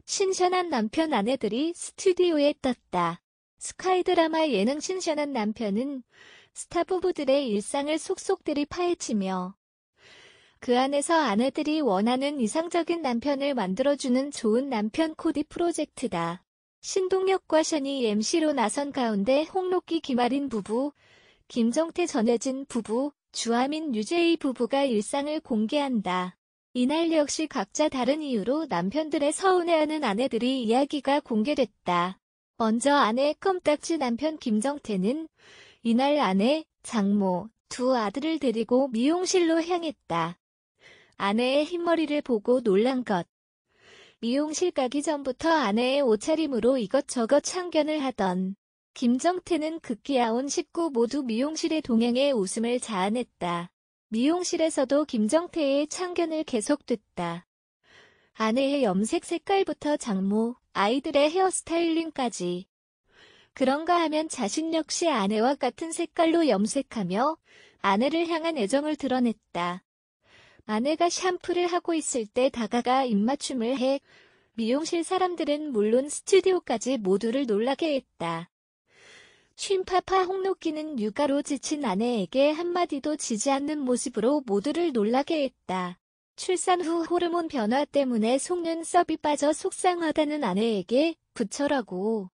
신선한 남편 아내들이 스튜디오에 떴다. 스카이 드라마 예능 신선한 남편은 스타 부부들의 일상을 속속들이 파헤치며 그 안에서 아내들이 원하는 이상적인 남편을 만들어주는 좋은 남편 코디 프로젝트다. 신동엽과 션이 MC로 나선 가운데 홍록기 김아린 부부, 김정태 전혜진 부부, 주하민 유재희 부부가 일상을 공개한다. 이날 역시 각자 다른 이유로 남편들의 서운해하는 아내들이 이야기가 공개됐다. 먼저 아내의 껌딱지 남편 김정태는 이날 아내, 장모, 두 아들을 데리고 미용실로 향했다. 아내의 흰머리를 보고 놀란 것. 미용실 가기 전부터 아내의 옷차림으로 이것저것 참견을 하던 김정태는 급기야 식구 모두 미용실에 동행해 웃음을 자아냈다. 미용실에서도 김정태의 참견을 계속됐다. 아내의 염색 색깔부터 장모, 아이들의 헤어스타일링까지. 그런가 하면 자신 역시 아내와 같은 색깔로 염색하며 아내를 향한 애정을 드러냈다. 아내가 샴푸를 하고 있을 때 다가가 입맞춤을 해 미용실 사람들은 물론 스튜디오까지 모두를 놀라게 했다. 쉼파파 홍록기는 육아로 지친 아내에게 한마디도 지지 않는 모습으로 모두를 놀라게 했다. 출산 후 호르몬 변화 때문에 속눈썹이 빠져 속상하다는 아내에게 부처라고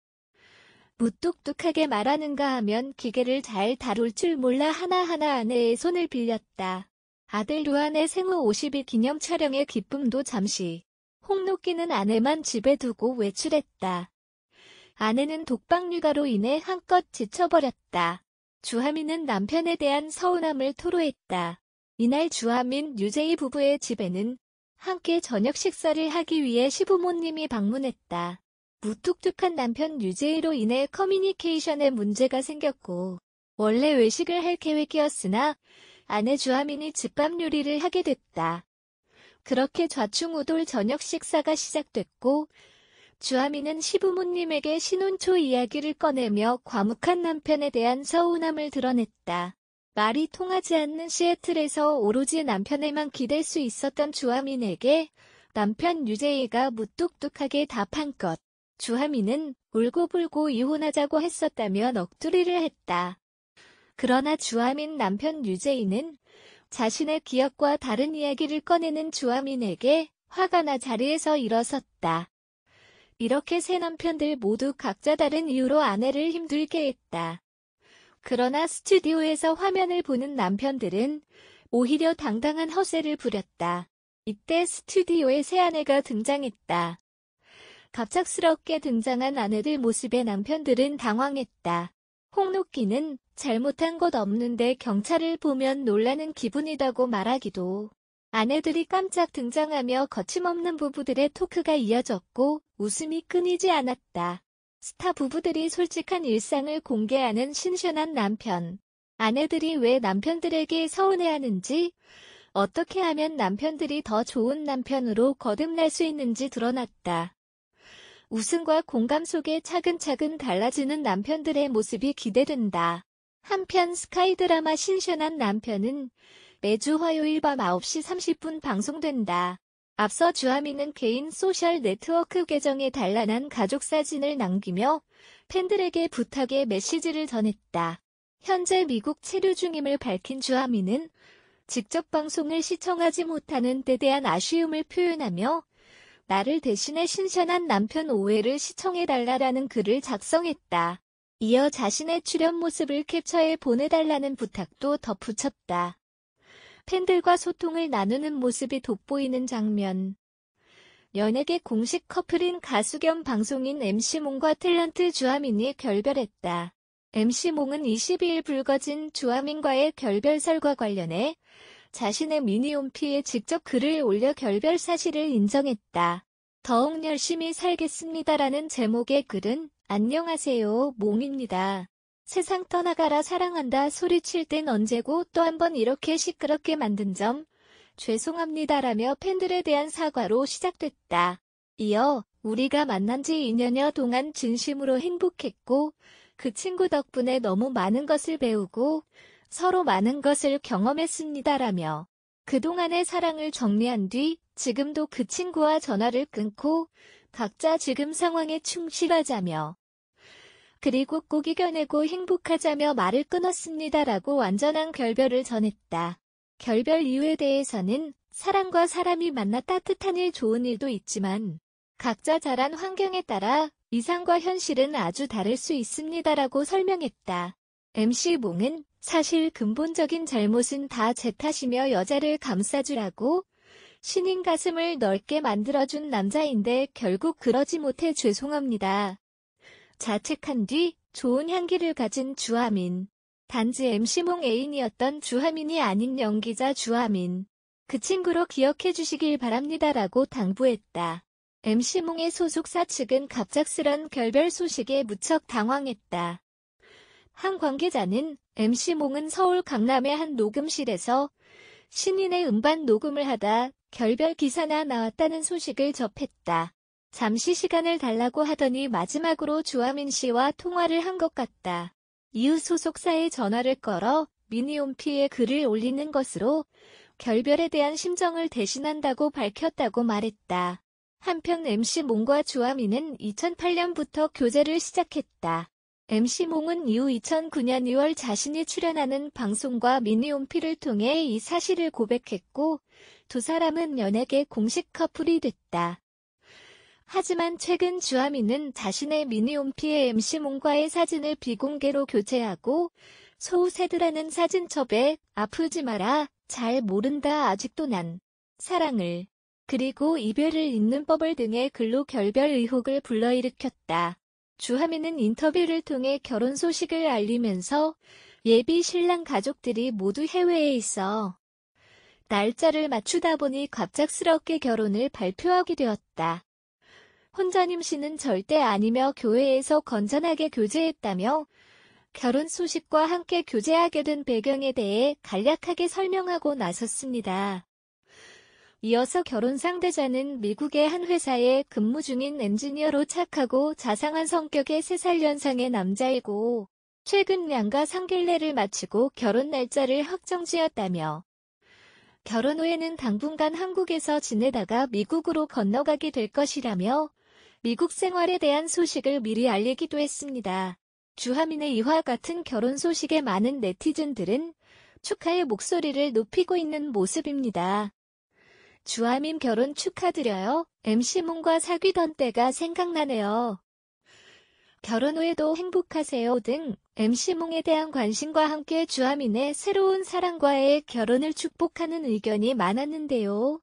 무뚝뚝하게 말하는가 하면 기계를 잘 다룰 줄 몰라 하나하나 아내의 손을 빌렸다. 아들 루안의 생후 50일 기념 촬영의 기쁨도 잠시. 홍록기는 아내만 집에 두고 외출했다. 아내는 독박 육아로 인해 한껏 지쳐버렸다. 주하민은 남편에 대한 서운함을 토로했다. 이날 주하민, 유재희 부부의 집에는 함께 저녁 식사를 하기 위해 시부모님이 방문했다. 무뚝뚝한 남편 유재희로 인해 커뮤니케이션에 문제가 생겼고 원래 외식을 할 계획이었으나 아내 주하민이 집밥 요리를 하게 됐다. 그렇게 좌충우돌 저녁 식사가 시작됐고 주하민은 시부모님에게 신혼초 이야기를 꺼내며 과묵한 남편에 대한 서운함을 드러냈다. 말이 통하지 않는 시애틀에서 오로지 남편에만 기댈 수 있었던 주하민에게 남편 유재희가 무뚝뚝하게 답한 것. 주하민은 울고불고 이혼하자고 했었다며 넋두리를 했다. 그러나 주하민 남편 유재희는 자신의 기억과 다른 이야기를 꺼내는 주하민에게 화가 나 자리에서 일어섰다. 이렇게 세 남편들 모두 각자 다른 이유로 아내를 힘들게 했다. 그러나 스튜디오에서 화면을 보는 남편들은 오히려 당당한 허세를 부렸다. 이때 스튜디오에 새 아내가 등장했다. 갑작스럽게 등장한 아내들 모습에 남편들은 당황했다. 홍록기는 잘못한 것 없는데 경찰을 보면 놀라는 기분이라고 말하기도. 아내들이 깜짝 등장하며 거침없는 부부들의 토크가 이어졌고 웃음이 끊이지 않았다. 스타 부부들이 솔직한 일상을 공개하는 신선한 남편. 아내들이 왜 남편들에게 서운해하는지, 어떻게 하면 남편들이 더 좋은 남편으로 거듭날 수 있는지 드러났다. 웃음과 공감 속에 차근차근 달라지는 남편들의 모습이 기대된다. 한편 스카이 드라마 신선한 남편은 매주 화요일 밤 9시 30분 방송된다. 앞서 주하민은 개인 소셜 네트워크 계정에 단란한 가족 사진을 남기며 팬들에게 부탁의 메시지를 전했다. 현재 미국 체류 중임을 밝힌 주하민은 직접 방송을 시청하지 못하는 데 대한 아쉬움을 표현하며 나를 대신해 신선한 남편 5회를 시청해달라라는 글을 작성했다. 이어 자신의 출연 모습을 캡처해 보내달라는 부탁도 덧붙였다. 팬들과 소통을 나누는 모습이 돋보이는 장면. 연예계 공식 커플인 가수 겸 방송인 MC몽과 탤런트 주하민이 결별했다. MC몽은 22일 불거진 주하민과의 결별설과 관련해 자신의 미니홈피에 직접 글을 올려 결별 사실을 인정했다. 더욱 열심히 살겠습니다라는 제목의 글은 안녕하세요, 몽입니다. 세상 떠나가라 사랑한다 소리칠 땐 언제고 또 한 번 이렇게 시끄럽게 만든 점 죄송합니다라며 팬들에 대한 사과로 시작됐다. 이어 우리가 만난 지 2년여 동안 진심으로 행복했고 그 친구 덕분에 너무 많은 것을 배우고 서로 많은 것을 경험했습니다라며 그동안의 사랑을 정리한 뒤 지금도 그 친구와 전화를 끊고 각자 지금 상황에 충실하자며 그리고 꼭 이겨내고 행복하자며 말을 끊었습니다라고 완전한 결별을 전했다. 결별 이유에 대해서는 사람과 사람이 만나 따뜻한 일 좋은 일도 있지만 각자 자란 환경에 따라 이상과 현실은 아주 다를 수 있습니다라고 설명했다. MC몽은 사실 근본적인 잘못은 다 제 탓이며 여자를 감싸주라고 신인 가슴을 넓게 만들어준 남자인데 결국 그러지 못해 죄송합니다. 자책한 뒤 좋은 향기를 가진 주하민. 단지 MC몽 애인이었던 주하민이 아닌 연기자 주하민. 그 친구로 기억해 주시길 바랍니다라고 당부했다. MC몽의 소속사 측은 갑작스런 결별 소식에 무척 당황했다. 한 관계자는 MC몽은 서울 강남의 한 녹음실에서 신인의 음반 녹음을 하다 결별 기사나 나왔다는 소식을 접했다. 잠시 시간을 달라고 하더니 마지막으로 주하민 씨와 통화를 한 것 같다. 이후 소속사에 전화를 걸어 미니홈피에 글을 올리는 것으로 결별에 대한 심정을 대신한다고 밝혔다고 말했다. 한편 MC몽과 주하민은 2008년부터 교제를 시작했다. MC몽은 이후 2009년 2월 자신이 출연하는 방송과 미니홈피를 통해 이 사실을 고백했고 두 사람은 연예계 공식 커플이 됐다. 하지만 최근 주하민은 자신의 미니홈피에 MC몽과의 사진을 비공개로 교체하고 소우세드라는 사진첩에 아프지 마라, 잘 모른다 아직도 난, 사랑을, 그리고 이별을 잊는 법을 등의 글로 결별 의혹을 불러일으켰다. 주하민은 인터뷰를 통해 결혼 소식을 알리면서 예비 신랑 가족들이 모두 해외에 있어 날짜를 맞추다 보니 갑작스럽게 결혼을 발표하게 되었다. 혼자님 씨는 절대 아니며 교회에서 건전하게 교제했다며 결혼 소식과 함께 교제하게 된 배경에 대해 간략하게 설명하고 나섰습니다. 이어서 결혼 상대자는 미국의 한 회사에 근무 중인 엔지니어로 착하고 자상한 성격의 3살 연상의 남자이고 최근 양가 상견례를 마치고 결혼 날짜를 확정지었다며 결혼 후에는 당분간 한국에서 지내다가 미국으로 건너가게 될 것이라며 미국 생활에 대한 소식을 미리 알리기도 했습니다. 주하민의 이와 같은 결혼 소식에 많은 네티즌들은 축하의 목소리를 높이고 있는 모습입니다. 주하민 결혼 축하드려요. MC몽과 사귀던 때가 생각나네요. 결혼 후에도 행복하세요 등 MC몽에 대한 관심과 함께 주하민의 새로운 사랑과의 결혼을 축복하는 의견이 많았는데요.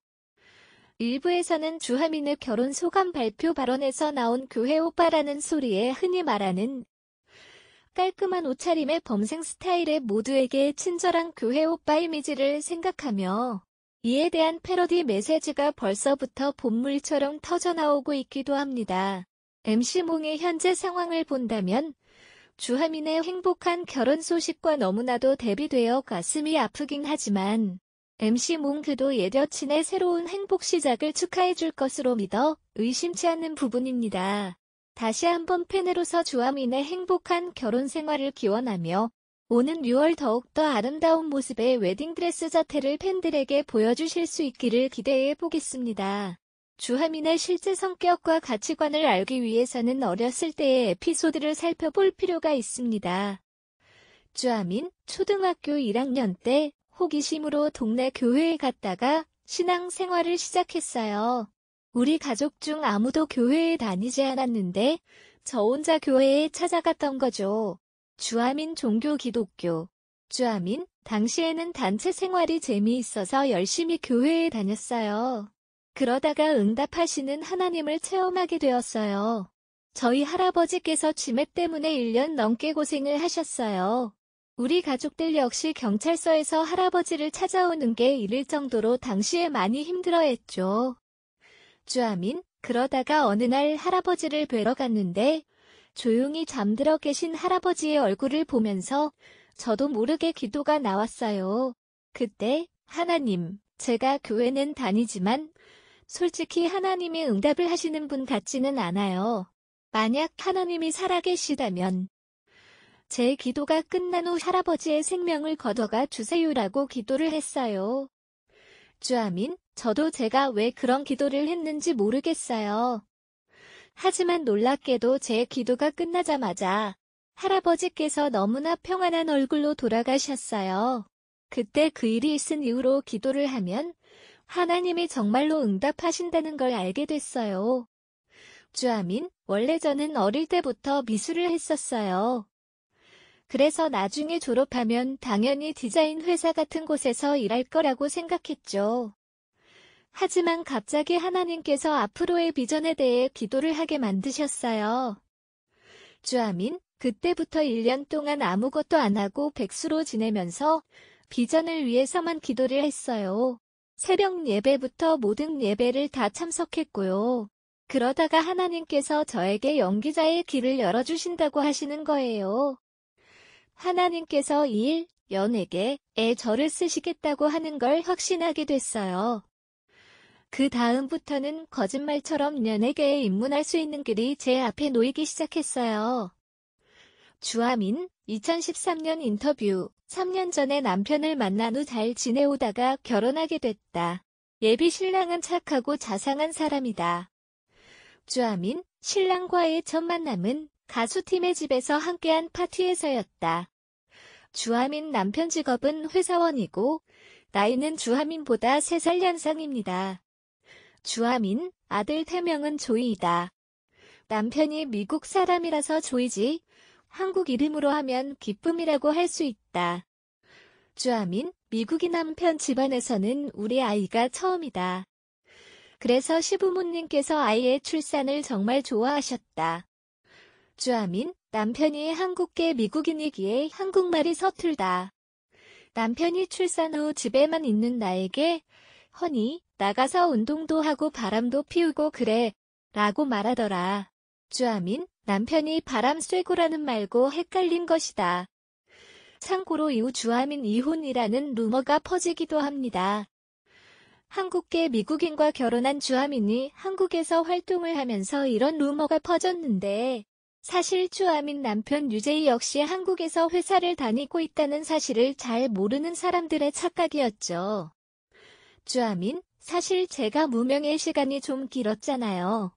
일부에서는 주하민의 결혼 소감 발표 발언에서 나온 교회 오빠라는 소리에 흔히 말하는 깔끔한 옷차림의 범생 스타일의 모두에게 친절한 교회 오빠 이미지를 생각하며 이에 대한 패러디 메시지가 벌써부터 본물처럼 터져나오고 있기도 합니다. MC몽의 현재 상황을 본다면 주하민의 행복한 결혼 소식과 너무나도 대비되어 가슴이 아프긴 하지만 MC몽 그도 예여친의 새로운 행복 시작을 축하해줄 것으로 믿어 의심치 않는 부분입니다. 다시 한번 팬으로서 주하민의 행복한 결혼 생활을 기원하며 오는 6월 더욱더 아름다운 모습의 웨딩드레스 자태를 팬들에게 보여주실 수 있기를 기대해 보겠습니다. 주하민의 실제 성격과 가치관을 알기 위해서는 어렸을 때의 에피소드를 살펴볼 필요가 있습니다. 주하민, 초등학교 1학년 때 호기심으로 동네 교회에 갔다가 신앙 생활을 시작했어요. 우리 가족 중 아무도 교회에 다니지 않았는데 저 혼자 교회에 찾아갔던 거죠. 주하민 종교 기독교. 주하민, 당시에는 단체 생활이 재미있어서 열심히 교회에 다녔어요. 그러다가 응답하시는 하나님을 체험하게 되었어요. 저희 할아버지께서 치매 때문에 1년 넘게 고생을 하셨어요. 우리 가족들 역시 경찰서에서 할아버지를 찾아오는 게 이를 정도로 당시에 많이 힘들어했죠. 주하민, 그러다가 어느 날 할아버지를 뵈러 갔는데 조용히 잠들어 계신 할아버지의 얼굴을 보면서 저도 모르게 기도가 나왔어요. 그때 하나님, 제가 교회는 다니지만 솔직히 하나님이 응답을 하시는 분 같지는 않아요. 만약 하나님이 살아계시다면 제 기도가 끝난 후 할아버지의 생명을 걷어가 주세요라고 기도를 했어요. 주하민, 저도 제가 왜 그런 기도를 했는지 모르겠어요. 하지만 놀랍게도 제 기도가 끝나자마자 할아버지께서 너무나 평안한 얼굴로 돌아가셨어요. 그때 그 일이 있은 이후로 기도를 하면 하나님이 정말로 응답하신다는 걸 알게 됐어요. 주아민, 원래 저는 어릴 때부터 미술을 했었어요. 그래서 나중에 졸업하면 당연히 디자인 회사 같은 곳에서 일할 거라고 생각했죠. 하지만 갑자기 하나님께서 앞으로의 비전에 대해 기도를 하게 만드셨어요. 주아민, 그때부터 1년 동안 아무것도 안 하고 백수로 지내면서 비전을 위해서만 기도를 했어요. 새벽 예배부터 모든 예배를 다 참석했고요. 그러다가 하나님께서 저에게 연기자의 길을 열어주신다고 하시는 거예요. 하나님께서 이 일, 연예계에 저를 쓰시겠다고 하는 걸 확신하게 됐어요. 그 다음부터는 거짓말처럼 연예계에 입문할 수 있는 길이 제 앞에 놓이기 시작했어요. 주아민, 2013년 인터뷰. 3년 전에 남편을 만난 후 잘 지내오다가 결혼하게 됐다. 예비 신랑은 착하고 자상한 사람이다. 주아민, 신랑과의 첫 만남은 가수팀의 집에서 함께한 파티에서였다. 주아민 남편 직업은 회사원이고 나이는 주아민보다 3살 연상입니다. 주아민, 아들 태명은 조이이다. 남편이 미국 사람이라서 조이지, 한국 이름으로 하면 기쁨이라고 할 수 있다. 주아민, 미국인 남편 집안에서는 우리 아이가 처음이다. 그래서 시부모님께서 아이의 출산을 정말 좋아하셨다. 주아민, 남편이 한국계 미국인이기에 한국말이 서툴다. 남편이 출산 후 집에만 있는 나에게 허니, 나가서 운동도 하고 바람도 피우고 그래 라고 말하더라. 주아민, 남편이 바람 쐬고라는 말고 헷갈린 것이다. 참고로 이후 주아민 이혼이라는 루머가 퍼지기도 합니다. 한국계 미국인과 결혼한 주아민이 한국에서 활동을 하면서 이런 루머가 퍼졌는데 사실 주아민 남편 유재희 역시 한국에서 회사를 다니고 있다는 사실을 잘 모르는 사람들의 착각이었죠. 주아민, 사실 제가 무명의 시간이 좀 길었잖아요.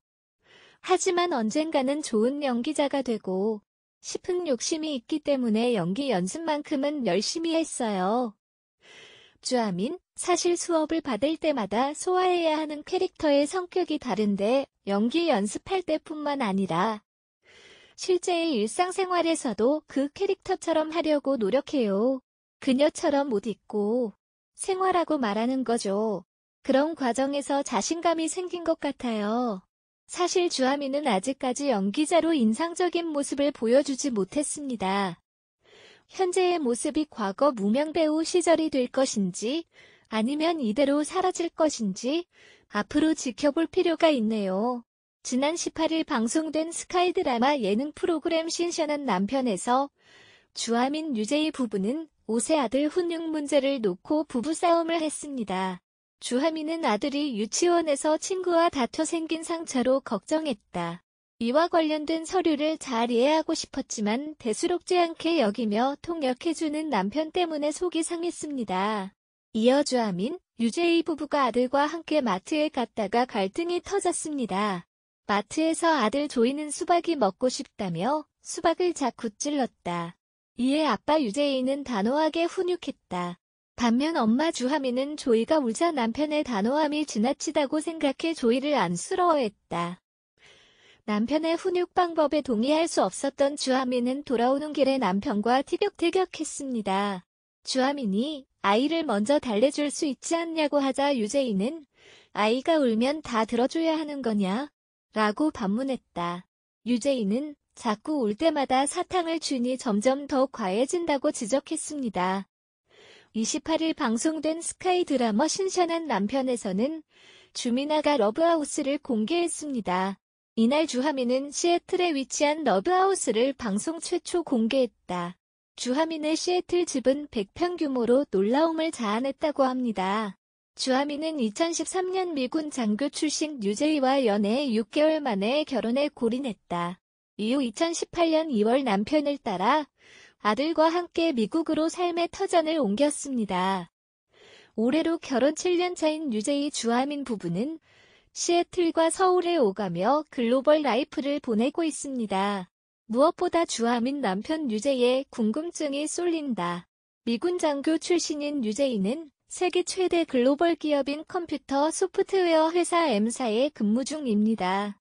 하지만 언젠가는 좋은 연기자가 되고 싶은 욕심이 있기 때문에 연기 연습만큼은 열심히 했어요. 주아민, 사실 수업을 받을 때마다 소화해야 하는 캐릭터의 성격이 다른데 연기 연습할 때뿐만 아니라 실제의 일상생활에서도 그 캐릭터처럼 하려고 노력해요. 그녀처럼 옷 입고 생활하고 말하는 거죠. 그런 과정에서 자신감이 생긴 것 같아요. 사실 주아민은 아직까지 연기자로 인상적인 모습을 보여주지 못했습니다. 현재의 모습이 과거 무명 배우 시절이 될 것인지 아니면 이대로 사라질 것인지 앞으로 지켜볼 필요가 있네요. 지난 18일 방송된 스카이 드라마 예능 프로그램 신선한 남편에서 주아민 유재희 부부는 5세 아들 훈육 문제를 놓고 부부싸움을 했습니다. 주아민은 아들이 유치원에서 친구와 다퉈 생긴 상처로 걱정했다. 이와 관련된 서류를 잘 이해하고 싶었지만 대수롭지 않게 여기며 통역해주는 남편 때문에 속이 상했습니다. 이어 주아민, 유재희 부부가 아들과 함께 마트에 갔다가 갈등이 터졌습니다. 마트에서 아들 조이는 수박이 먹고 싶다며 수박을 자꾸 찔렀다. 이에 아빠 유재희는 단호하게 훈육했다. 반면 엄마 주하민은 조이가 울자 남편의 단호함이 지나치다고 생각해 조이를 안쓰러워했다. 남편의 훈육 방법에 동의할 수 없었던 주하민은 돌아오는 길에 남편과 티격태격했습니다. 주하민이 아이를 먼저 달래줄 수 있지 않냐고 하자 유재희는 아이가 울면 다 들어줘야 하는 거냐? 라고 반문했다. 유재희는 자꾸 울 때마다 사탕을 주니 점점 더 과해진다고 지적했습니다. 28일 방송된 스카이 드라마 신선한 남편에서는 주민아가 러브하우스를 공개했습니다. 이날 주하민은 시애틀에 위치한 러브하우스를 방송 최초 공개했다. 주하민의 시애틀 집은 100평 규모로 놀라움을 자아냈다고 합니다. 주하민은 2013년 미군 장교 출신 유재희와 연애 6개월 만에 결혼에 골인했다. 이후 2018년 2월 남편을 따라 아들과 함께 미국으로 삶의 터전을 옮겼습니다. 올해로 결혼 7년 차인 유재희 주하민 부부는 시애틀과 서울에 오가며 글로벌 라이프를 보내고 있습니다. 무엇보다 주함인 남편 유재의 궁금증이 쏠린다. 미군 장교 출신인 유재인은 세계 최대 글로벌 기업인 컴퓨터 소프트웨어 회사 M사에 근무 중입니다.